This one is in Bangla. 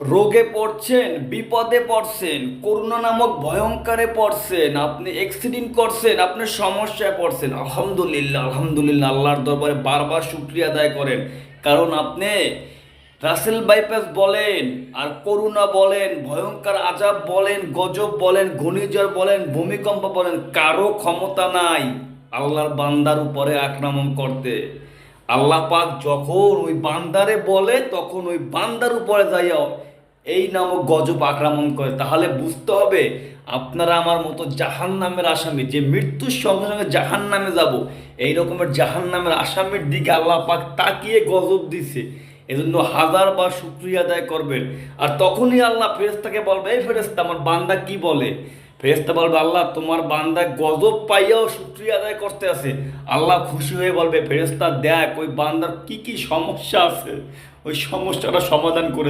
রোগে পড়ছেন, বিপদে পড়ছেন, করোনা নামক ভয়ঙ্করে পড়ছেন, আপনি অ্যাক্সিডেন্ট করছেন, আপনি সমস্যায় পড়ছেন, আলহামদুলিল্লাহ আলহামদুলিল্লাহ আল্লাহর দরবারে বারবার শুকরিয়া আদায় করেন। কারণ আপনি রাসেল বাইপাস বলেন আর করোনা বলেন, ভয়ঙ্কর আজাব বলেন, গজব বলেন, ঘূর্ণিঝড় বলেন, ভূমিকম্প বলেন, কারো ক্ষমতা নাই আল্লাহর বান্দার উপরে আক্রমণ করতে। আল্লাহ পাক যখন ওই বান্দারে বলে তখন ওই বান্দার উপরে যাইয়া এই নামক গজব আক্রমণ করে। তাহলে বুঝতে হবে আপনারা আমার মতো জাহান নামের আসামি, যে মৃত্যুর সঙ্গে সঙ্গে জাহান নামে যাব, এই রকমের জাহান নামের আসামির দিকে আল্লাহ পাক তাকিয়ে গজব দিছে। এজন্য হাজারবার শুকরিয়া আদায় করবেন। আর তখনই আল্লাহ ফেরেশতাকে বলবে, এই ফেরেশতা আমার বান্দা কি বলে? ফেরেশতা বলবে, আল্লাহ তোমার বান্দা গজব পাইয়াও শুকরিয়া আদায় করতে আছে। আল্লাহ খুশি হয়ে বলবে, ফেরেশতা দেখ ওই বান্দার কি কি সমস্যা আছে, ওই সমস্যাটা সমাধান করে